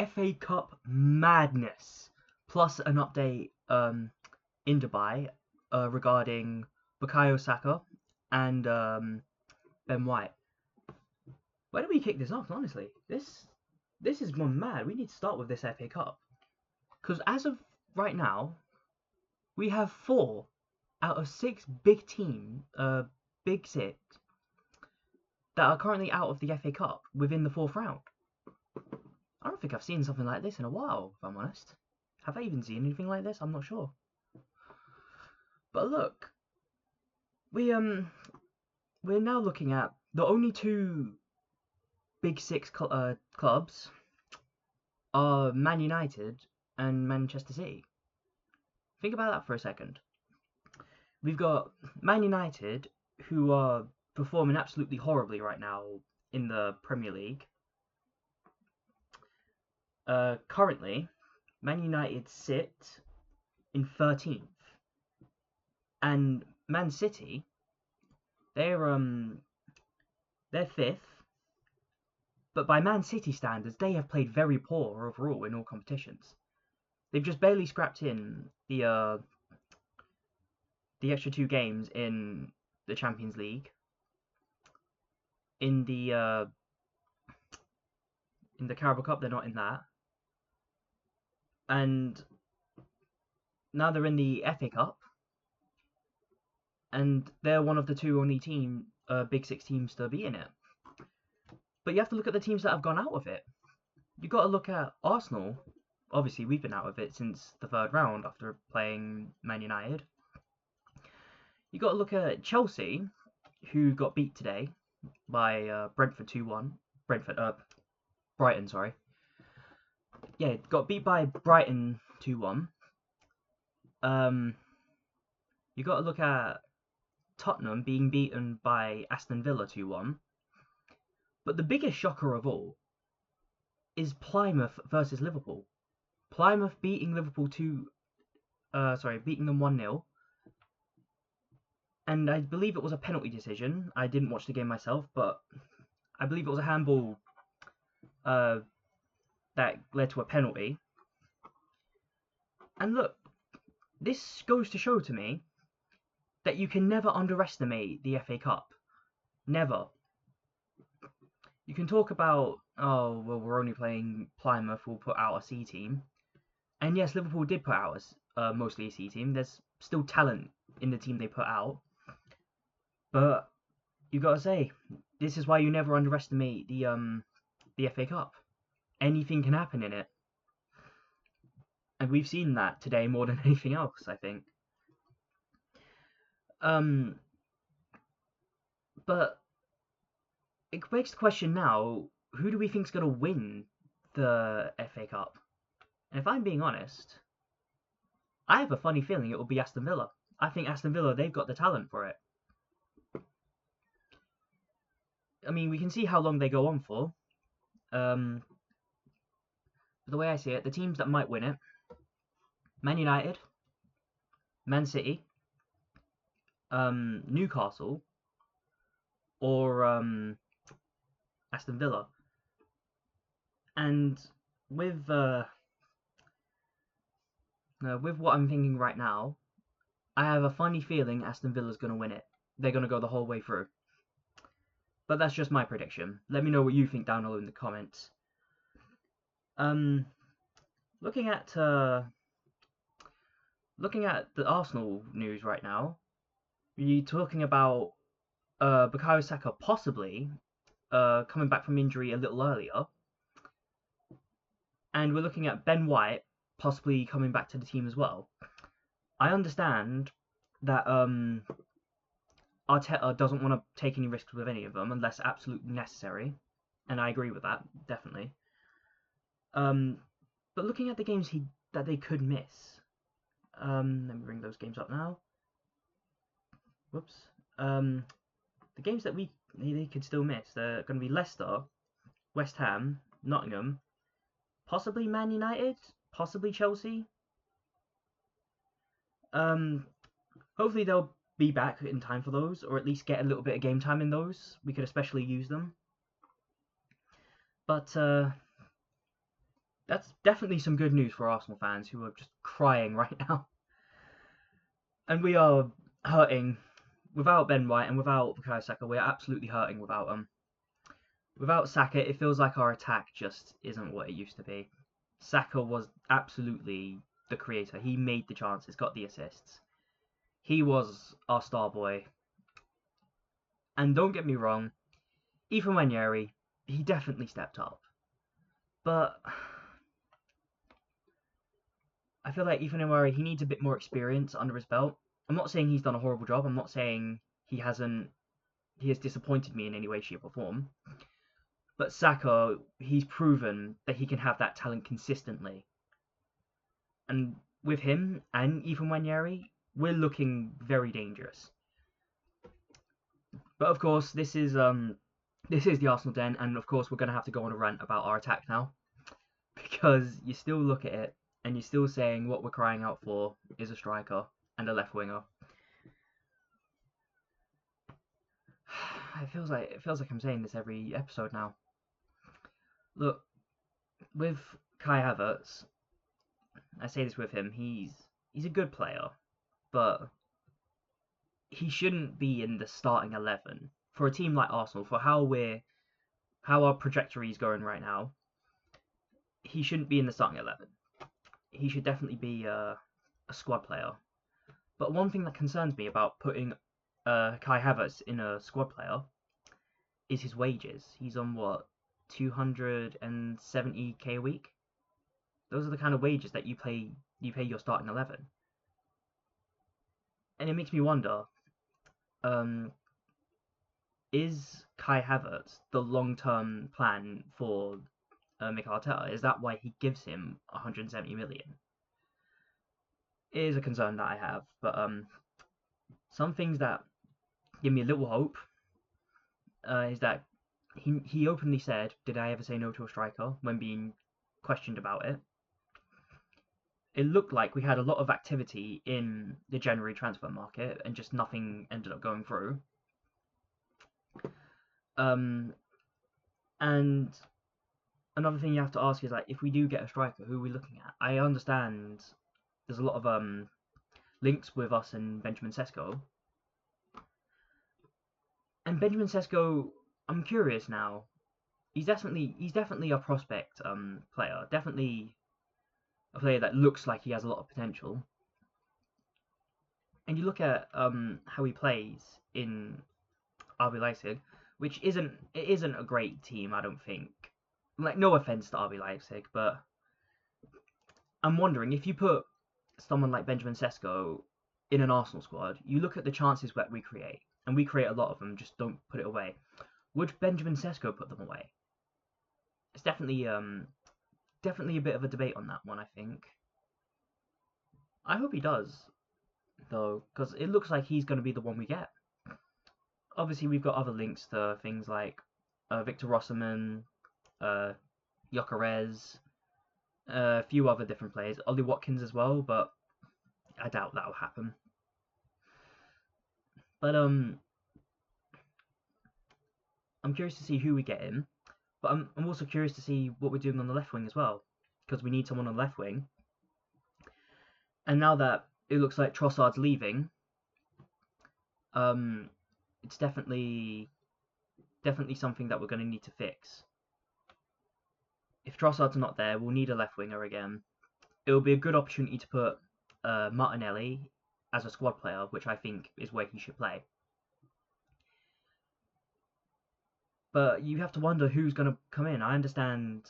FA Cup madness, plus an update in Dubai regarding Bukayo Saka and Ben White. Where do we kick this off? Honestly, this is gone mad. We need to start with this FA Cup because as of right now, we have 4 out of 6 big six that are currently out of the FA Cup within the 4th round. I don't think I've seen something like this in a while, if I'm honest. Have I even seen anything like this? I'm not sure. But look, we're now looking at the only 2 big 6 clubs are Man United and Manchester City. Think about that for a second. We've got Man United, who are performing absolutely horribly right now in the Premier League. Currently, Man United sit in 13th, and Man City, they're 5th. But by Man City standards, they have played very poor overall in all competitions. They've just barely scrapped in the extra 2 games in the Champions League. In the Carabao Cup, they're not in that. And now they're in the FA Cup, and they're one of the 2 only big 6 teams to be in it. But you have to look at the teams that have gone out of it. You've got to look at Arsenal. Obviously, we've been out of it since the 3rd round after playing Man United. You've got to look at Chelsea, who got beat today by Brentford 2-1. Brighton, sorry. Yeah, got beat by Brighton 2-1. You got to look at Tottenham being beaten by Aston Villa 2-1. But the biggest shocker of all is Plymouth versus Liverpool. Plymouth beating Liverpool beating them 1-0. And I believe it was a penalty decision. I didn't watch the game myself, but I believe it was a handball that led to a penalty. And look, this goes to show to me that you can never underestimate the FA Cup. Never. You can talk about, oh, well, we're only playing Plymouth, we'll put out a C team. And yes, Liverpool did put out mostly a C team. There's still talent in the team they put out. But you've got to say, this is why you never underestimate the FA Cup. Anything can happen in it. And we've seen that today more than anything else, I think. But it begs the question now, who do we think is going to win the FA Cup? And if I'm being honest, I have a funny feeling it will be Aston Villa. I think Aston Villa, they've got the talent for it. I mean, we can see how long they go on for. But the way I see it, the teams that might win it, Man United, Man City, Newcastle, or Aston Villa. And with what I'm thinking right now, I have a funny feeling Aston Villa's going to win it. They're going to go the whole way through. But that's just my prediction. Let me know what you think down below in the comments. Looking at the Arsenal news right now, you're talking about Bukayo Saka possibly coming back from injury a little earlier, and we're looking at Ben White possibly coming back to the team as well. I understand that Arteta doesn't want to take any risks with any of them unless absolutely necessary, and I agree with that, definitely. But looking at the games that they could miss, let me bring those games up now. Whoops. The games that they could still miss, they're going to be Leicester, West Ham, Nottingham, possibly Man United, possibly Chelsea. Hopefully they'll be back in time for those, or at least get a little bit of game time in those. We could especially use them. But That's definitely some good news for Arsenal fans who are just crying right now. And we are hurting without Ben White and without Bukayo Saka. We're absolutely hurting without them. Without Saka, it feels like our attack just isn't what it used to be. Saka was absolutely the creator. He made the chances, got the assists. He was our star boy. And don't get me wrong, Ethan Wanyeri, he definitely stepped up. But I feel like Ethan Wanyeri, he needs a bit more experience under his belt. I'm not saying he's done a horrible job. I'm not saying he has disappointed me in any way, shape, or form. But Saka, he's proven that he can have that talent consistently. And with him and Ethan Wanyeri, we're looking very dangerous. But of course, this is the Arsenal Den, and of course we're going to have to go on a rant about our attack now, because you still look at it and you're still saying what we're crying out for is a striker and a left winger. It feels like I'm saying this every episode now. Look, with Kai Havertz, I say this with him. He's a good player, but he shouldn't be in the starting 11 for a team like Arsenal. For how our trajectory is going right now, he shouldn't be in the starting 11. He should definitely be a squad player. But one thing that concerns me about putting Kai Havertz in a squad player is his wages. He's on what, 270k a week. Those are the kind of wages that you pay your starting 11. And it makes me wonder, is Kai Havertz the long-term plan for Mikel Arteta? Is that why he gives him 170 million? It is a concern that I have, but some things that give me a little hope is that he openly said, "Did I ever say no to a striker?" when being questioned about it. It looked like we had a lot of activity in the January transfer market, and just nothing ended up going through. And another thing you have to ask is, like, if we do get a striker, who are we looking at? I understand there's a lot of links with us and Benjamin Sesko. And Benjamin Sesko, I'm curious now. He's definitely a prospect player. Definitely a player that looks like he has a lot of potential. And you look at how he plays in RB Leipzig, which isn't a great team, I don't think. Like, no offense to RB Leipzig, but I'm wondering, if you put someone like Benjamin Sesko in an Arsenal squad, you look at the chances that we create, and we create a lot of them, just don't put it away. Would Benjamin Sesko put them away? It's definitely a bit of a debate on that one, I think. I hope he does, though, because it looks like he's going to be the one we get. Obviously, we've got other links to things like Victor Rosserman, Gyökeres, a few other different players, Ollie Watkins as well, but I doubt that'll happen. But I'm curious to see who we get in, but I'm also curious to see what we're doing on the left wing as well, because we need someone on the left wing. And now that it looks like Trossard's leaving, it's definitely something that we're going to need to fix. If Trossard's not there, we'll need a left winger again. It will be a good opportunity to put Martinelli as a squad player, which I think is where he should play. But you have to wonder who's going to come in. I understand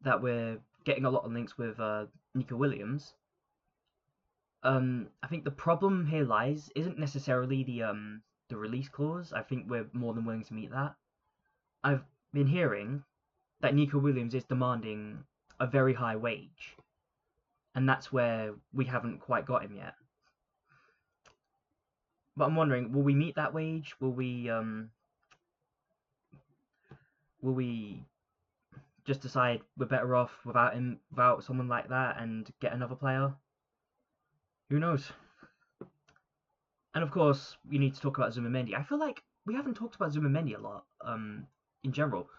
that we're getting a lot of links with Nico Williams. I think the problem here lies isn't necessarily the release clause. I think we're more than willing to meet that. I've been hearing that Nico Williams is demanding a very high wage, and that's where we haven't quite got him yet. But I'm wondering, will we meet that wage? Will we just decide we're better off without him, without someone like that, and get another player? Who knows? And of course, we need to talk about Zubimendi. I feel like we haven't talked about Zubimendi a lot in general.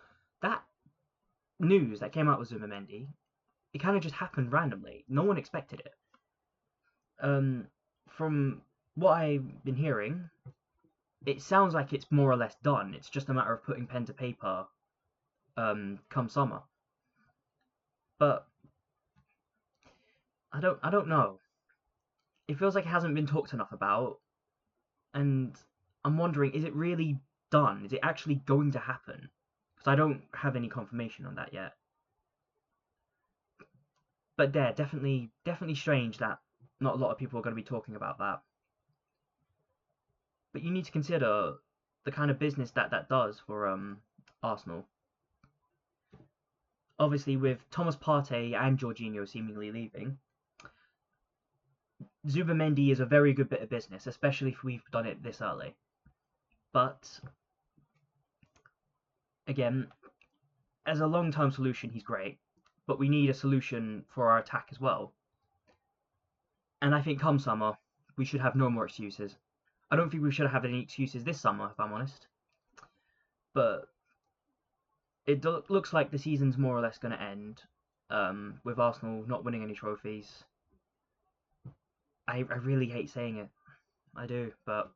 That news that came out with Zubimendi, it kind of just happened randomly. No one expected it. From what I've been hearing, it sounds like it's more or less done. It's just a matter of putting pen to paper come summer. But I don't know. It feels like it hasn't been talked enough about, and I'm wondering, is it really done? Is it actually going to happen? Because I don't have any confirmation on that yet. But yeah, definitely strange that not a lot of people are going to be talking about that. But you need to consider the kind of business that does for Arsenal. Obviously, with Thomas Partey and Jorginho seemingly leaving, Zubimendi is a very good bit of business, especially if we've done it this early. But again, as a long-term solution, he's great. But we need a solution for our attack as well. And I think come summer, we should have no more excuses. I don't think we should have any excuses this summer, if I'm honest. But it looks like the season's more or less going to end with Arsenal not winning any trophies. I really hate saying it. I do, but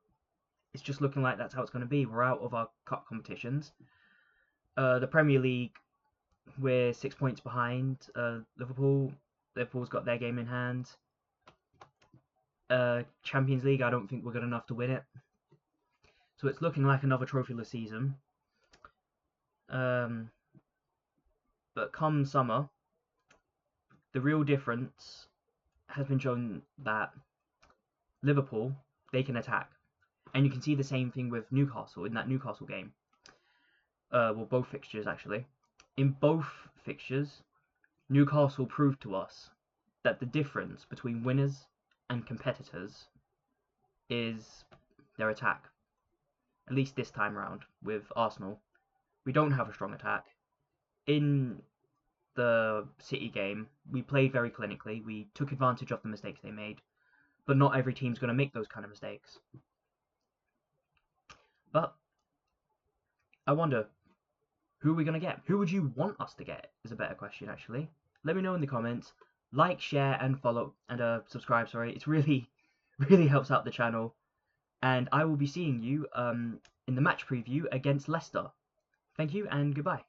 it's just looking like that's how it's going to be. We're out of our cup competitions. The Premier League, we're 6 points behind Liverpool. Liverpool's got their game in hand. Champions League, I don't think we're good enough to win it. So it's looking like another trophyless season. But come summer, the real difference has been shown that Liverpool, they can attack. And you can see the same thing with Newcastle in that Newcastle game. Well, both fixtures actually. In both fixtures, Newcastle proved to us that the difference between winners and competitors is their attack. At least this time round with Arsenal. We don't have a strong attack. In the City game, we played very clinically. We took advantage of the mistakes they made. But not every team's going to make those kind of mistakes. But I wonder, who are we going to get? Who would you want us to get is a better question, actually. Let me know in the comments. Like, share, and follow, and subscribe, sorry. It's really helps out the channel. And I will be seeing you in the match preview against Leicester. Thank you, and goodbye.